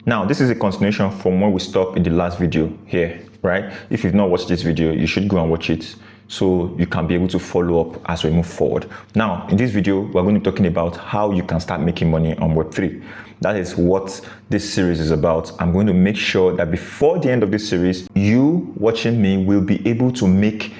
Now, this is a continuation from where we stopped in the last video here, right? If you've not watched this video, you should go and watch it so you can be able to follow up as we move forward. Now, in this video, we're going to be talking about how you can start making money on Web3. That is what this series is about. I'm going to make sure that before the end of this series, you watching me will be able to make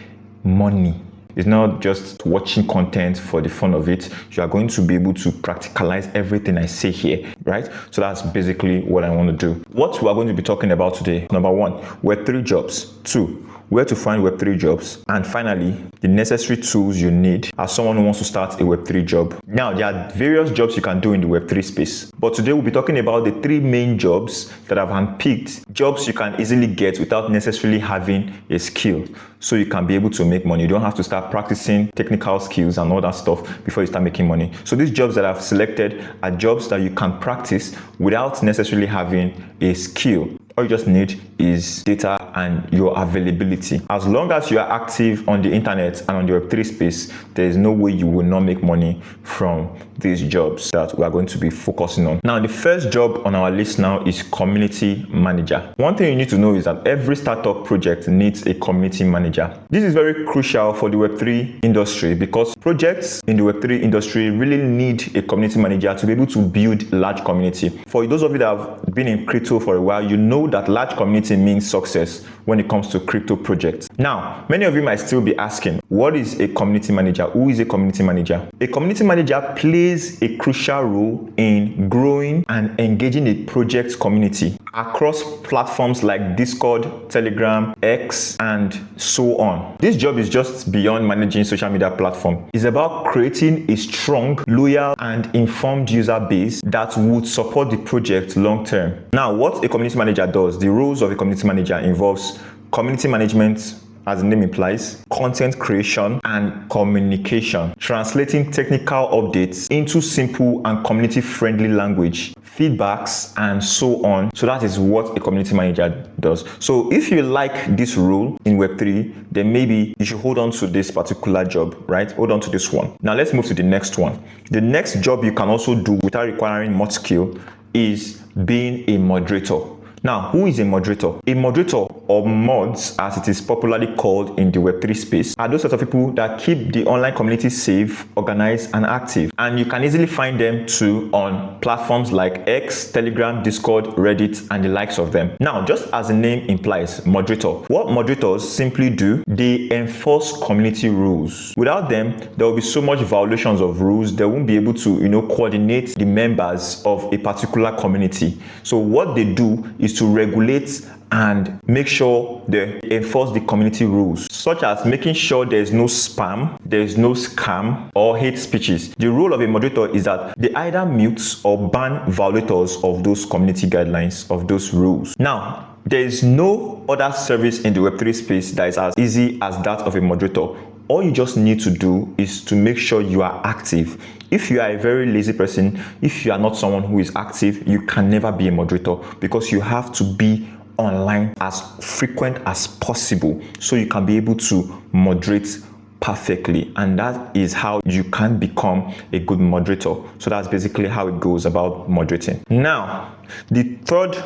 money. It's not just watching content for the fun of it. You are going to be able to practicalize everything I say here, right? So that's basically what I want to do. What we are going to be talking about today: number one, Web3 jobs. Two, where to find Web3 jobs. And finally, the necessary tools you need as someone who wants to start a Web3 job. Now, there are various jobs you can do in the Web3 space, but today we'll be talking about the three main jobs that I've handpicked, jobs you can easily get without necessarily having a skill, so you can be able to make money. You don't have to start practicing technical skills and all that stuff before you start making money. So these jobs that I've selected are jobs that you can practice without necessarily having a skill. All you just need is data and your availability. As long as you are active on the internet and on the Web3 space, there is no way you will not make money from these jobs that we are going to be focusing on. Now, the first job on our list now is community manager. One thing you need to know is that every startup project needs a community manager. This is very crucial for the Web3 industry because projects in the Web3 industry really need a community manager to be able to build large community. For those of you that have been in crypto for a while, you know that large community means success when it comes to crypto projects. Now, many of you might still be asking, what is a community manager? Who is a community manager? A community manager plays a crucial role in growing and engaging a project community across platforms like Discord, Telegram, X, and so on. This job is just beyond managing social media platform. It's about creating a strong, loyal, and informed user base that would support the project long term. Now, what a community manager does, the roles of a community manager involves community management, as the name implies, content creation and communication, translating technical updates into simple and community-friendly language, feedbacks, and so on. So that is what a community manager does. So if you like this role in Web3, then maybe you should hold on to this particular job, right? Hold on to this one. Now let's move to the next one. The next job you can also do without requiring much skill is being a moderator. Now, who is a moderator? A moderator, or mods as it is popularly called in the Web3 space, are those sort of people that keep the online community safe, organized, and active. And you can easily find them too on platforms like X, Telegram, Discord, Reddit, and the likes of them. Now, just as the name implies, moderator, what moderators simply do, they enforce community rules. Without them, there will be so much violations of rules, they won't be able to, coordinate the members of a particular community. So what they do is to regulate and make sure they enforce the community rules, such as making sure there is no spam, there is no scam or hate speeches. The role of a moderator is that they either mute or ban violators of those community guidelines, of those rules. Now, there is no other service in the Web3 space that is as easy as that of a moderator. All you just need to do is to make sure you are active. If you are a very lazy person, if you are not someone who is active, you can never be a moderator because you have to be online as frequent as possible so you can be able to moderate perfectly, and that is how you can become a good moderator. So that's basically how it goes about moderating. Now, the third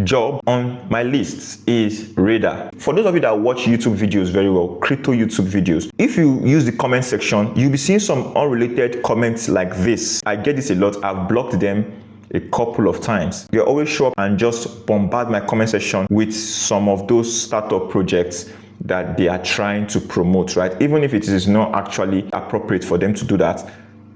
job on my list is radar. For those of you that watch YouTube videos very well, crypto YouTube videos, if you use the comment section, you'll be seeing some unrelated comments like this. I get this a lot. I've blocked them a couple of times. They always show up and just bombard my comment section with some of those startup projects that they are trying to promote, right? Even if it is not actually appropriate for them to do that,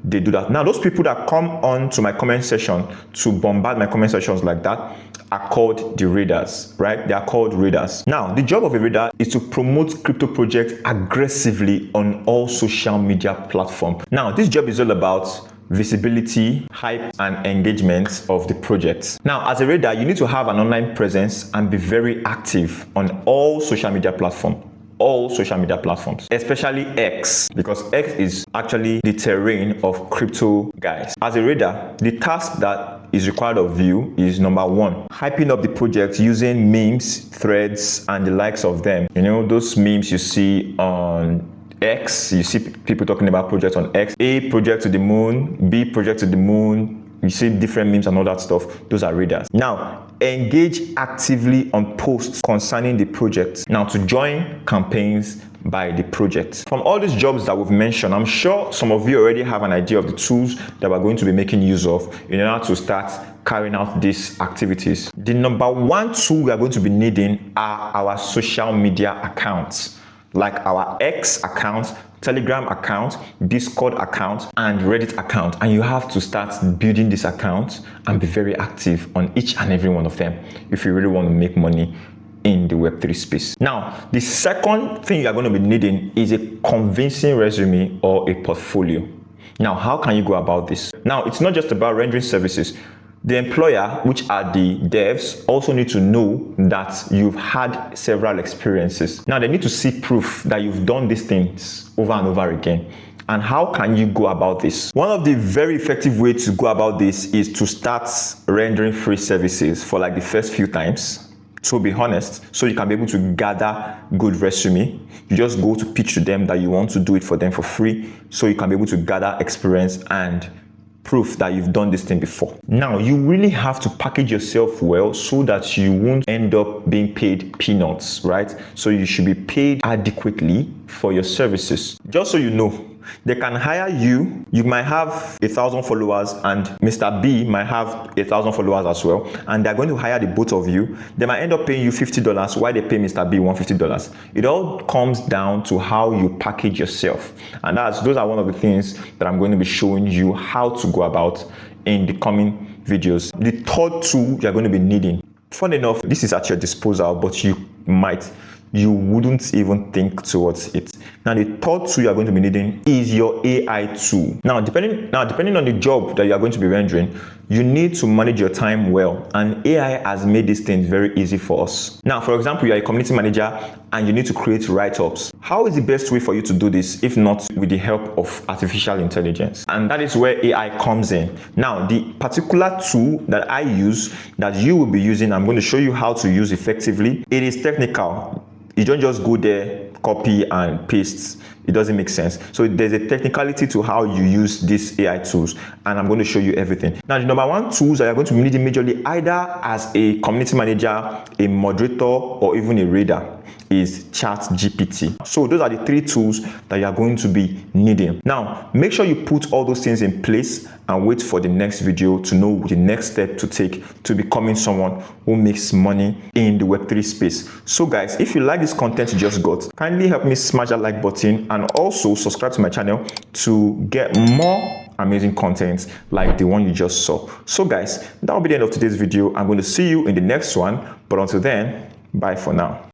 they do that. Now, those people that come on to my comment section to bombard my comment sections like that are called the raiders, right? They are called raiders. Now, the job of a raider is to promote crypto projects aggressively on all social media platforms. Now, this job is all about visibility, hype, and engagement of the project. Now, as a raider, you need to have an online presence and be very active on all social media platforms. All social media platforms, especially X, because X is actually the terrain of crypto guys. As a raider, the task that is required of you is number one, hyping up the project using memes, threads, and the likes of them. Those memes you see on X, you see people talking about projects on X, A project to the moon, B project to the moon. You see different memes and all that stuff. Those are raiders. Now, engage actively on posts concerning the project. Now, to join campaigns by the project. From all these jobs that we've mentioned, I'm sure some of you already have an idea of the tools that we're going to be making use of in order to start carrying out these activities. The number one tool we are going to be needing are our social media accounts, like our X account, Telegram account, Discord account, and Reddit account. And you have to start building this account and be very active on each and every one of them if you really want to make money in the Web3 space. Now, the second thing you're going to be needing is a convincing resume or a portfolio. Now, how can you go about this? Now, it's not just about rendering services. The employer, which are the devs, also need to know that you've had several experiences. Now, they need to see proof that you've done these things over and over again. And how can you go about this? One of the very effective ways to go about this is to start rendering free services for like the first few times. To be honest, so you can be able to gather good resume. You just go to pitch to them that you want to do it for them for free, so you can be able to gather experience and proof that you've done this thing before. Now, you really have to package yourself well so that you won't end up being paid peanuts, right? So you should be paid adequately for your services. Just so you know, they can hire you. You might have 1,000 followers and Mr. B might have 1,000 followers as well, and they're going to hire the both of you. They might end up paying you $50 while they pay Mr. B $150. It all comes down to how you package yourself, and those are one of the things that I'm going to be showing you how to go about in the coming videos. The third tool you're going to be needing, fun enough, this is at your disposal, but you wouldn't even think towards it. Now, the third tool you are going to be needing is your AI tool. Now, depending on the job that you are going to be rendering, you need to manage your time well, and AI has made these things very easy for us. Now, for example, you are a community manager and you need to create write-ups. How is the best way for you to do this if not with the help of artificial intelligence? And that is where AI comes in. Now, the particular tool that I use, that you will be using, I'm going to show you how to use effectively. It is technical. You don't just go there, copy and paste. It doesn't make sense. So there's a technicality to how you use these AI tools, and I'm going to show you everything. Now, the number one tools that you're going to be needing majorly, either as a community manager, a moderator, or even a reader, is ChatGPT. So those are the three tools that you are going to be needing. Now, make sure you put all those things in place and wait for the next video to know the next step to take to becoming someone who makes money in the Web3 space. So guys, if you like this content you just got, kindly help me smash that like button and also subscribe to my channel to get more amazing content like the one you just saw. So guys, that will be the end of today's video. I'm going to see you in the next one, but until then, bye for now.